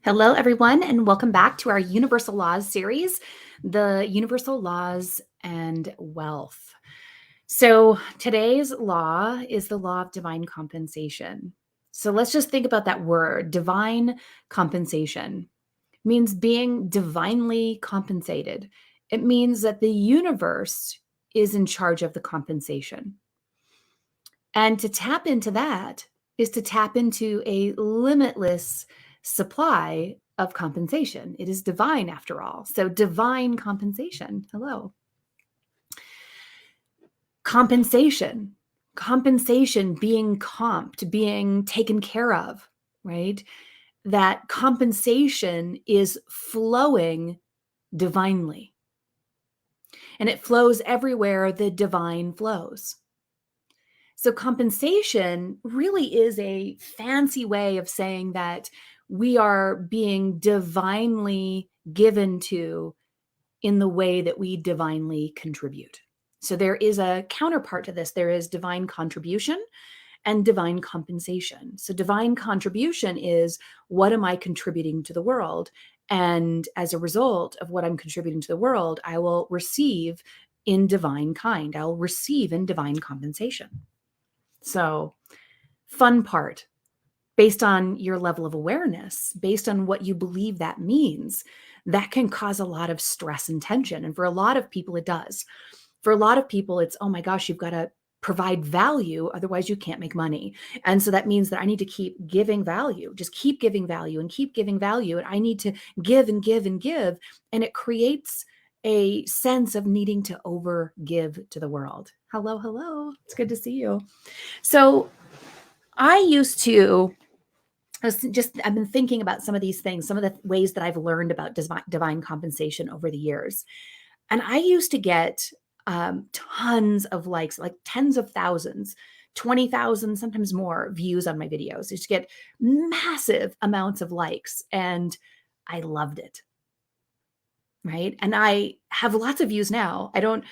Hello, everyone, and welcome back to our Universal Laws series, the Universal Laws and Wealth. So, today's law is the law of divine compensation. So, let's just think about that word divine compensation. It means being divinely compensated. It means that the universe is in charge of the compensation. And to tap into that is to tap into a limitless supply of compensation. It is divine after all. So, divine compensation. Hello. Compensation. Compensation being comped, being taken care of, right? That compensation is flowing divinely. And it flows everywhere the divine flows. So compensation really is a fancy way of saying that we are being divinely given to in the way that we divinely contribute. So there is a counterpart to this. There is divine contribution and divine compensation. So divine contribution is what am I contributing to the world? And as a result of what I'm contributing to the world, I will receive in divine kind. I'll receive in divine compensation. So, fun part based on your level of awareness, based on what you believe that means, that can cause a lot of stress and tension. And for a lot of people, it does. For a lot of people, it's, oh my gosh, you've got to provide value, otherwise, you can't make money. And so that means that I need to keep giving value, just keep giving value and keep giving value. And I need to give and give and give. And it creates a sense of needing to over give to the world. Hello, hello. It's good to see you. So I used to, I've been thinking about some of these things, some of the ways that I've learned about divine compensation over the years. And I used to get tons of likes, like tens of thousands, 20,000, sometimes more views on my videos. I used to get massive amounts of likes and I loved it. Right. And I have lots of views now. I don't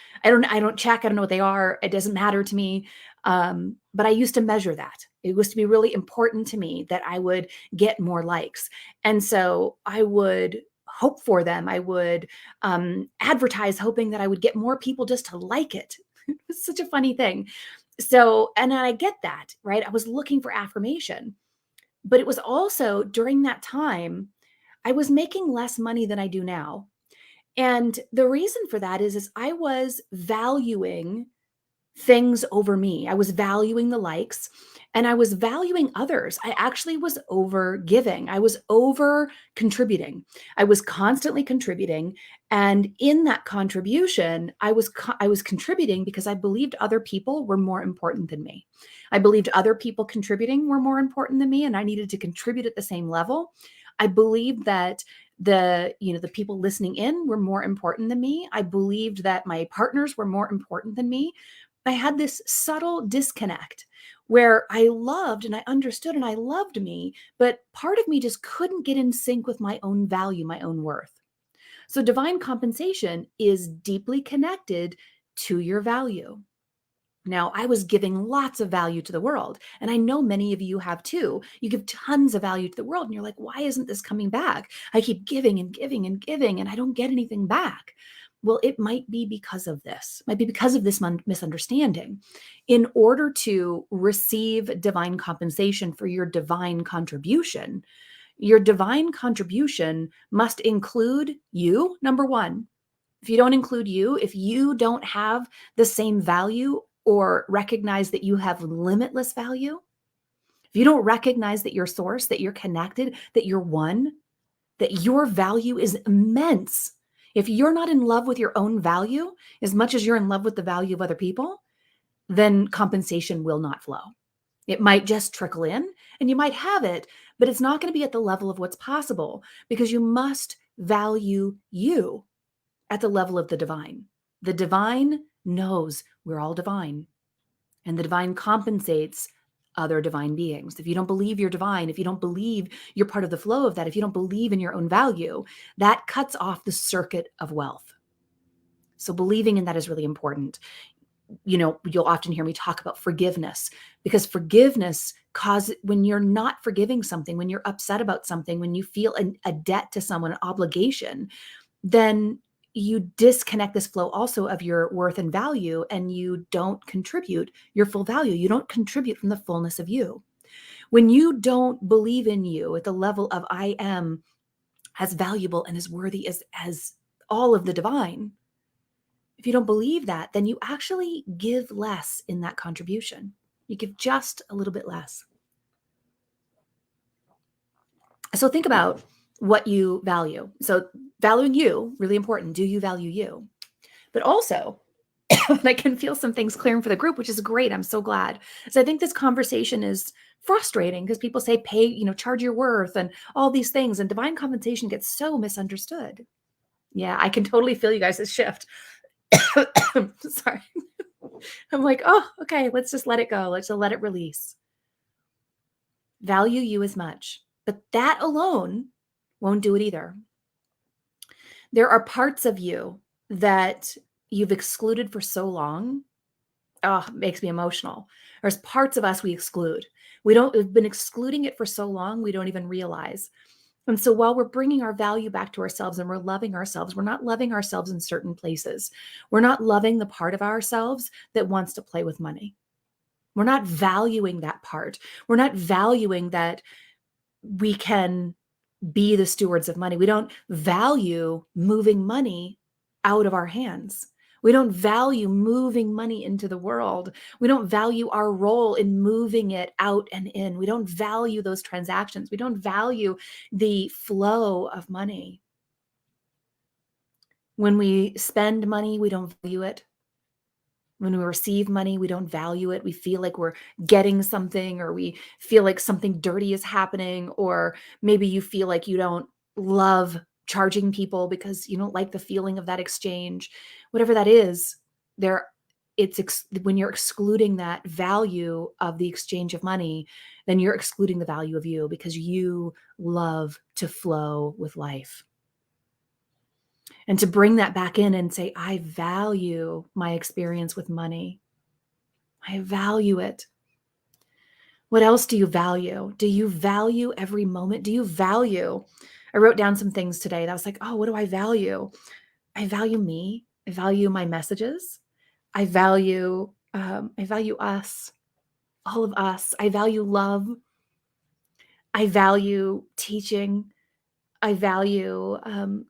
check. I don't know what they are. It doesn't matter to me. But I used to measure that. It used to be really important to me that I would get more likes. And so I would hope for them. I would advertise hoping that I would get more people just to like it. It's such a funny thing. So, and I get that, right? I was looking for affirmation. But it was also during that time, I was making less money than I do now. And the reason for that is I was valuing things over me. I was valuing the likes and I was valuing others. I actually was over giving. I was over contributing. I was constantly contributing, and in that contribution, I was contributing because I believed other people were more important than me. I believed other people contributing were more important than me and I needed to contribute at the same level. I believed that the people listening in were more important than me. I believed that my partners were more important than me. I had this subtle disconnect where I loved and I understood and I loved me, but part of me just couldn't get in sync with my own value, my own worth. So divine compensation is deeply connected to your value. Now, I was giving lots of value to the world, and I know many of you have too. You give tons of value to the world, and you're like, why isn't this coming back? I keep giving and giving and giving, and I don't get anything back. Well, it might be because of this, might be because of this misunderstanding. In order to receive divine compensation for your divine contribution must include you, number one. If you don't include you, if you don't have the same value or recognize that you have limitless value, if you don't recognize that you're source, that you're connected, that you're one, that your value is immense. If you're not in love with your own value as much as you're in love with the value of other people, then compensation will not flow. It might just trickle in and you might have it, but it's not going to be at the level of what's possible because you must value you at the level of the divine. The divine knows we're all divine, and the divine compensates other divine beings. If you don't believe you're divine, if you don't believe you're part of the flow of that, if you don't believe in your own value, that cuts off the circuit of wealth. So believing in that is really important. You'll often hear me talk about forgiveness because forgiveness when you're not forgiving something, when you're upset about something, when you feel a debt to someone, an obligation, then you disconnect this flow also of your worth and value, and you don't contribute your full value. You don't contribute from the fullness of you. When you don't believe in you at the level of I am as valuable and as worthy as all of the divine, if you don't believe that, then you actually give less in that contribution. You give just a little bit less. So think about what you value. So valuing you, really important. Do you value you? But also, I can feel some things clearing for the group, which is great. I'm so glad. So I think this conversation is frustrating because people say pay, charge your worth and all these things. And divine compensation gets so misunderstood. Yeah, I can totally feel you guys' shift. Sorry. I'm like, oh, okay, let's just let it go. Let's just let it release. Value you as much. But that alone won't do it either. There are parts of you that you've excluded for so long. Oh, it makes me emotional. There's parts of us we exclude. We've been excluding it for so long, we don't even realize. And so while we're bringing our value back to ourselves and we're loving ourselves, we're not loving ourselves in certain places. We're not loving the part of ourselves that wants to play with money. We're not valuing that part. We're not valuing that we can be the stewards of money. We don't value moving money out of our hands. We don't value moving money into the world. We don't value our role in moving it out and in. We don't value those transactions. We don't value the flow of money. When we spend money, we don't value it. When we receive money, we don't value it. We feel like we're getting something, or we feel like something dirty is happening, or maybe you feel like you don't love charging people because you don't like the feeling of that exchange. Whatever that is, when you're excluding that value of the exchange of money, then you're excluding the value of you, because you love to flow with life. And to bring that back in and say, I value my experience with money. I value it. What else do you value? Do you value every moment? Do you value? I wrote down some things today that I was like, oh, what do I value? I value me. I value my messages. I value us, all of us. I value love. I value teaching. I value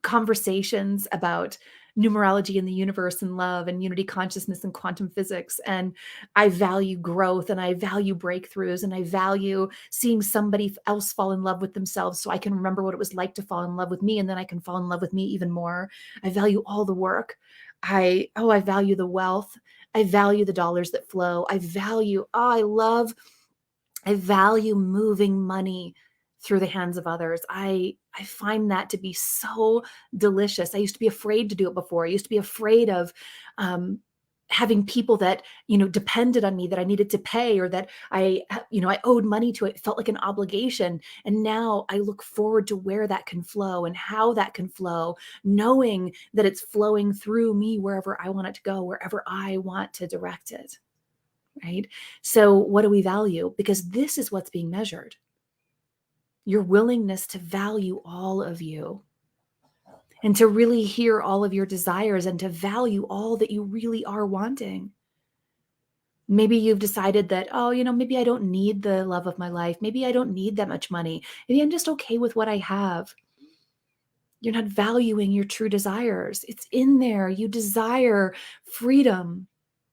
conversations about numerology and the universe and love and unity consciousness and quantum physics. And I value growth, and I value breakthroughs, and I value seeing somebody else fall in love with themselves so I can remember what it was like to fall in love with me, and then I can fall in love with me even more. I value all the work. I value the wealth. I value the dollars that flow. I value moving money through the hands of others. I find that to be so delicious. I used to be afraid to do it before. I used to be afraid of having people that, depended on me, that I needed to pay, or that I owed money to. It felt like an obligation. And now I look forward to where that can flow and how that can flow, knowing that it's flowing through me wherever I want it to go, wherever I want to direct it. Right? So what do we value? Because this is what's being measured. Your willingness to value all of you, and to really hear all of your desires, and to value all that you really are wanting. Maybe you've decided that, maybe I don't need the love of my life. Maybe I don't need that much money. Maybe I'm just okay with what I have. You're not valuing your true desires. It's in there. You desire freedom.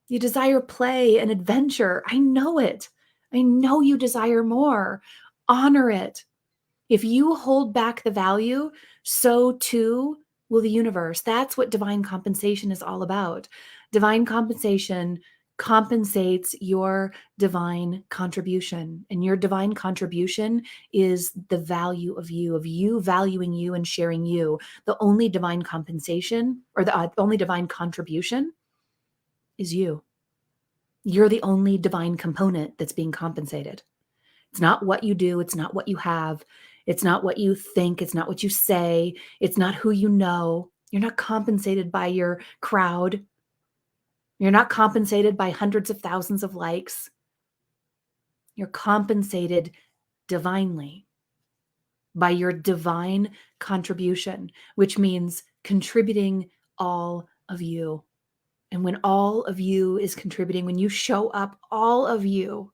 You desire play and adventure. I know it. I know you desire more. Honor it. If you hold back the value, so too will the universe. That's what divine compensation is all about. Divine compensation compensates your divine contribution. And your divine contribution is the value of you valuing you and sharing you. The only divine compensation, or the only divine contribution, is you. You're the only divine component that's being compensated. It's not what you do. It's not what you have. It's not what you think. It's not what you say. It's not who you know. You're not compensated by your crowd. You're not compensated by hundreds of thousands of likes. You're compensated divinely by your divine contribution, which means contributing all of you. And when all of you is contributing, when you show up, all of you,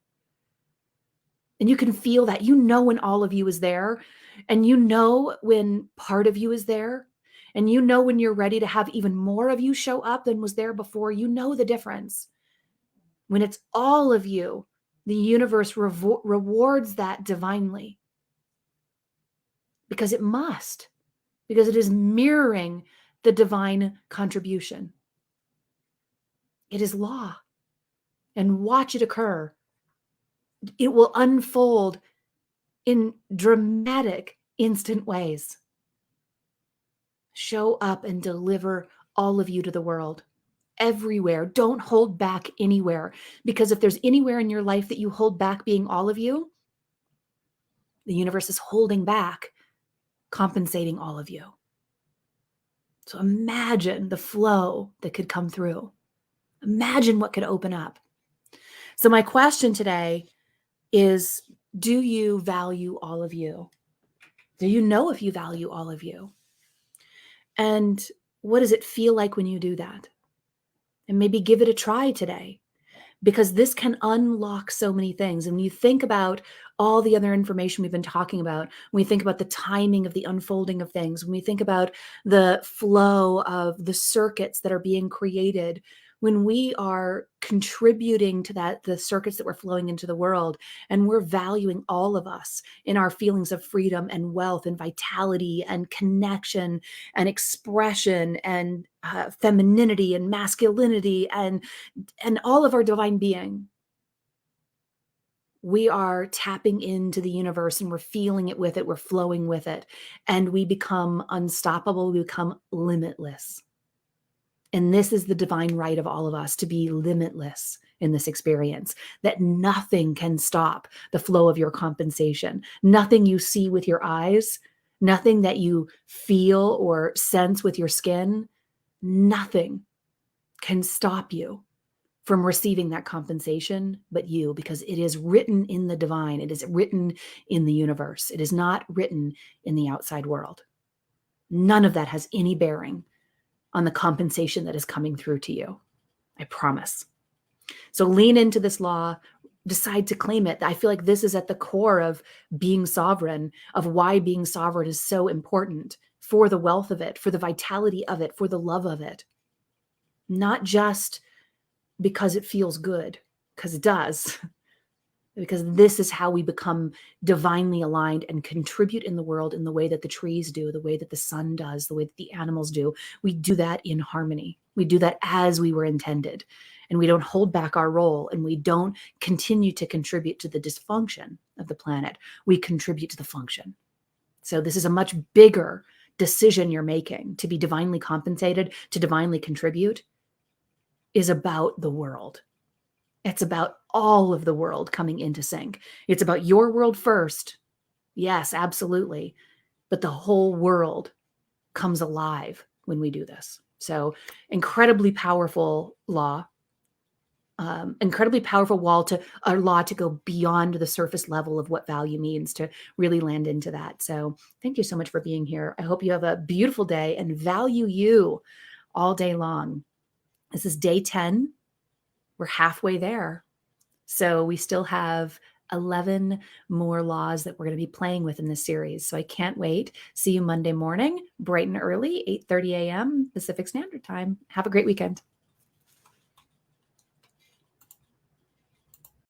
and you can feel that, you know, when all of you is there, and you know when part of you is there, and you know when you're ready to have even more of you show up than was there before, you know the difference. When it's all of you, the universe rewards that divinely because it must, because it is mirroring the divine contribution. It is law. And watch it occur. It will unfold in dramatic, instant ways. Show up and deliver all of you to the world. Everywhere. Don't hold back anywhere. Because if there's anywhere in your life that you hold back being all of you, the universe is holding back, compensating all of you. So imagine the flow that could come through. Imagine what could open up. So my question today is, do you value all of you? Do you know if you value all of you? And what does it feel like when you do that? And maybe give it a try today, because this can unlock so many things. And when you think about all the other information we've been talking about, when we think about the timing of the unfolding of things, when we think about the flow of the circuits that are being created, when we are contributing to that, the circuits that we're flowing into the world, and we're valuing all of us in our feelings of freedom and wealth and vitality and connection and expression and femininity and masculinity and all of our divine being, we are tapping into the universe and we're feeling it with it, we're flowing with it, and we become unstoppable, we become limitless. And this is the divine right of all of us, to be limitless in this experience, that nothing can stop the flow of your compensation. Nothing you see with your eyes, nothing that you feel or sense with your skin, nothing can stop you from receiving that compensation but you, because it is written in the divine. It is written in the universe. It is not written in the outside world. None of that has any bearing on the compensation that is coming through to you. I promise. So lean into this law, decide to claim it. I feel like this is at the core of being sovereign, of why being sovereign is so important, for the wealth of it, for the vitality of it, for the love of it. Not just because it feels good, because it does, because this is how we become divinely aligned and contribute in the world in the way that the trees do, the way that the sun does, the way that the animals do. We do that in harmony. We do that as we were intended. And we don't hold back our role, and we don't continue to contribute to the dysfunction of the planet. We contribute to the function. So this is a much bigger decision you're making. To be divinely compensated, to divinely contribute, is about the world. It's about all of the world coming into sync. It's about your world first. Yes, absolutely. But the whole world comes alive when we do this. So incredibly powerful law, incredibly powerful law to go beyond the surface level of what value means, to really land into that. So thank you so much for being here. I hope you have a beautiful day and value you all day long. This is day 10. We're halfway there. So we still have 11 more laws that we're going to be playing with in this series. So I can't wait. See you Monday morning, bright and early, 8:30 a.m. Pacific Standard Time. Have a great weekend.